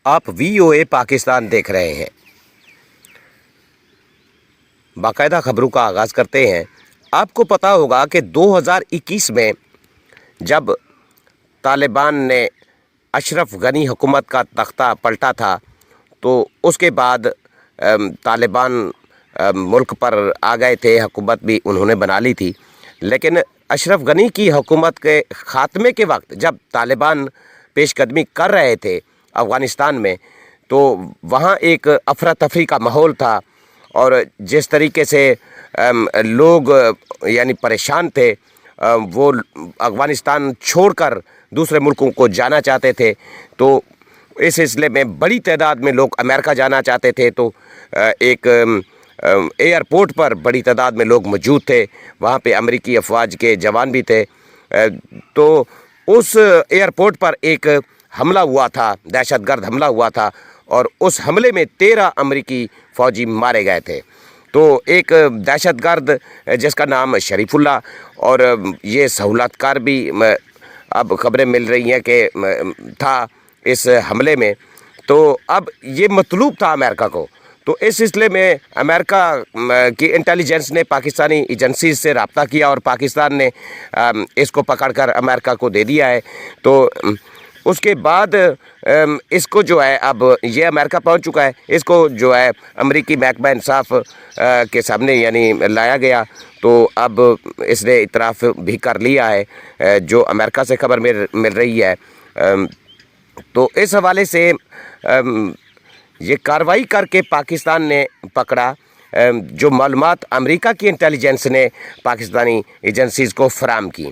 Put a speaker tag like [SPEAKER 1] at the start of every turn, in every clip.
[SPEAKER 1] آپ VOA پاکستان دیکھ رہے ہیں۔ باقاعدہ خبروں کا آغاز کرتے ہیں۔ آپ کو پتہ ہوگا کہ 2021 میں جب طالبان نے اشرف غنی حکومت کا تختہ پلٹا تھا تو اس کے بعد طالبان ملک پر آ گئے تھے، حکومت بھی انہوں نے بنا لی تھی، لیکن اشرف غنی کی حکومت کے خاتمے کے وقت جب طالبان پیش قدمی کر رہے تھے افغانستان میں تو وہاں ایک افراتفری کا ماحول تھا، اور جس طریقے سے لوگ یعنی پریشان تھے، وہ افغانستان چھوڑ کر دوسرے ملکوں کو جانا چاہتے تھے، تو اس سلسلے میں بڑی تعداد میں لوگ امریکہ جانا چاہتے تھے، تو ایک ایئرپورٹ پر بڑی تعداد میں لوگ موجود تھے، وہاں پہ امریکی افواج کے جوان بھی تھے، تو اس ایئرپورٹ پر ایک حملہ ہوا تھا، دہشت گرد حملہ ہوا تھا، اور اس حملے میں 13 امریکی فوجی مارے گئے تھے۔ تو ایک دہشت گرد جس کا نام شریف اللہ، اور یہ سہولت کار بھی اب خبریں مل رہی ہیں کہ تھا اس حملے میں، تو اب یہ مطلوب تھا امریکہ کو، تو اس سلسلے میں امریکہ کی انٹیلیجنس نے پاکستانی ایجنسیز سے رابطہ کیا، اور پاکستان نے اس کو پکڑ کر امریکہ کو دے دیا ہے۔ تو اس کے بعد اس کو جو ہے اب یہ امریکہ پہنچ چکا ہے، اس کو جو ہے امریکی محکمہ انصاف کے سامنے یعنی لایا گیا، تو اب اس نے اعتراف بھی کر لیا ہے، جو امریکہ سے خبر مل رہی ہے۔ تو اس حوالے سے یہ کارروائی کر کے پاکستان نے پکڑا، جو معلومات امریکہ کی انٹیلیجنس نے پاکستانی ایجنسیز کو فراہم کی،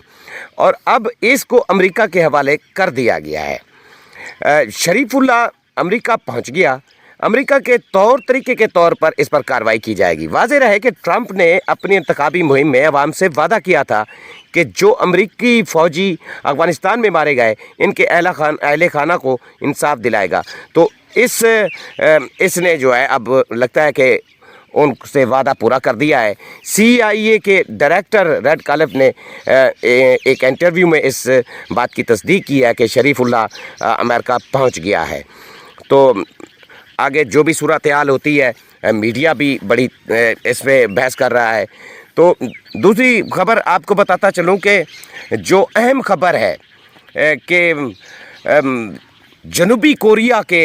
[SPEAKER 1] اور اب اس کو امریکہ کے حوالے کر دیا گیا ہے۔ شریف اللہ امریکہ پہنچ گیا، امریکہ کے طریقے کے طور پر اس پر کارروائی کی جائے گی۔ واضح رہے کہ ٹرمپ نے اپنی انتخابی مہم میں عوام سے وعدہ کیا تھا کہ جو امریکی فوجی افغانستان میں مارے گئے ان کے اہل خانہ کو انصاف دلائے گا، تو اس نے جو ہے اب لگتا ہے کہ ان سے وعدہ پورا کر دیا ہے۔ CIA کے ڈائریکٹر ریڈ کلف نے ایک انٹرویو میں اس بات کی تصدیق کی ہے کہ شریف اللہ امریکہ پہنچ گیا ہے۔ تو آگے جو بھی صورتحال ہوتی ہے، میڈیا بھی بڑی اس پہ بحث کر رہا ہے۔ تو دوسری خبر آپ کو بتاتا چلوں کہ جو اہم خبر ہے کہ جنوبی کوریا کے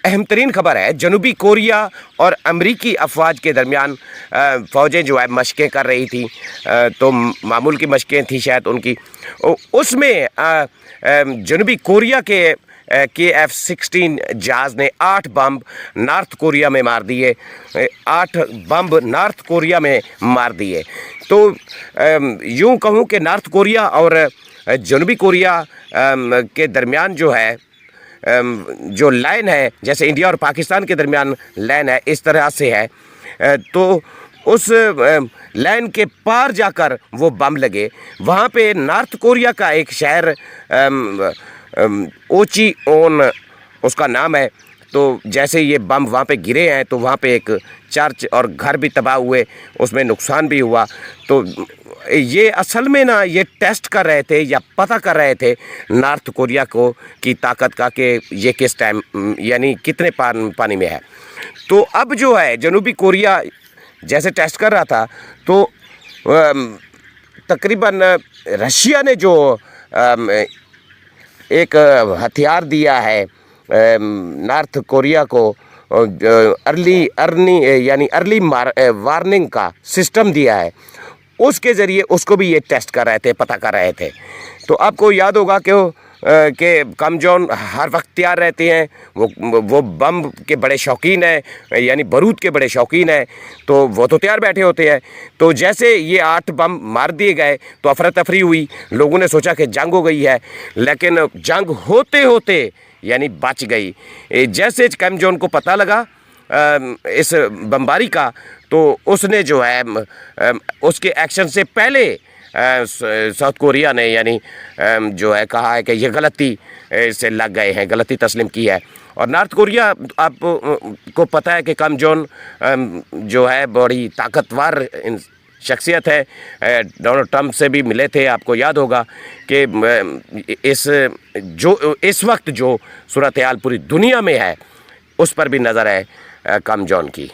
[SPEAKER 1] اہم ترین خبر ہے، جنوبی کوریا اور امریکی افواج کے درمیان فوجیں جو ہے مشقیں کر رہی تھیں، تو معمول کی مشقیں تھیں شاید ان کی، اس میں جنوبی کوریا کے KF-16 جہاز نے 8 بمب نارتھ کوریا میں مار دیے، 8 بمب نارتھ کوریا میں مار دیے۔ تو یوں کہوں کہ نارتھ کوریا اور جنوبی کوریا کے درمیان جو ہے جو لائن ہے، جیسے انڈیا اور پاکستان کے درمیان لائن ہے، اس طرح سے ہے، تو اس لائن کے پار جا کر وہ بم لگے۔ وہاں پہ نارتھ کوریا کا ایک شہر اوچی اون اس کا نام ہے، تو جیسے یہ بم وہاں پہ گرے ہیں تو وہاں پہ ایک چرچ اور گھر بھی تباہ ہوئے، اس میں نقصان بھی ہوا۔ تو یہ اصل میں نا یہ ٹیسٹ کر رہے تھے یا پتہ کر رہے تھے نارتھ کوریا کو کی طاقت کا کہ یہ کس ٹائم یعنی کتنے پانی میں ہے۔ تو اب جو ہے جنوبی کوریا جیسے ٹیسٹ کر رہا تھا، تو تقریباً رشیا نے جو ایک ہتھیار دیا ہے نارتھ کوریا کو، ارلی وارننگ کا سسٹم دیا ہے، اس کے ذریعے اس کو بھی یہ ٹیسٹ کر رہے تھے، پتہ کر رہے تھے۔ تو آپ کو یاد ہوگا کہ کم جون ہر وقت تیار رہتے ہیں، وہ بم کے بڑے شوقین ہیں، یعنی بارود کے بڑے شوقین ہیں، تو وہ تو تیار بیٹھے ہوتے ہیں۔ تو جیسے یہ 8 بم مار دیے گئے تو افراتفری ہوئی، لوگوں نے سوچا کہ جنگ ہو گئی ہے، لیکن جنگ ہوتے ہوتے یعنی بچ گئی۔ جیسے کم جون کو پتہ لگا اس بمباری کا، تو اس نے جو ہے اس کے ایکشن سے پہلے ساؤتھ کوریا نے یعنی جو ہے کہا ہے کہ یہ غلطی سے لگ گئے ہیں، غلطی تسلیم کی ہے۔ اور نارتھ کوریا آپ کو پتہ ہے کہ کم جون جو ہے بڑی طاقتور شخصیت ہے. ڈونلڈ ٹرمپ سے بھی ملے تھے. آپ کو یاد ہوگا کہ اس وقت جو صورتحال پوری دنیا میں ہے اس پر بھی نظر ہے کم جون کی.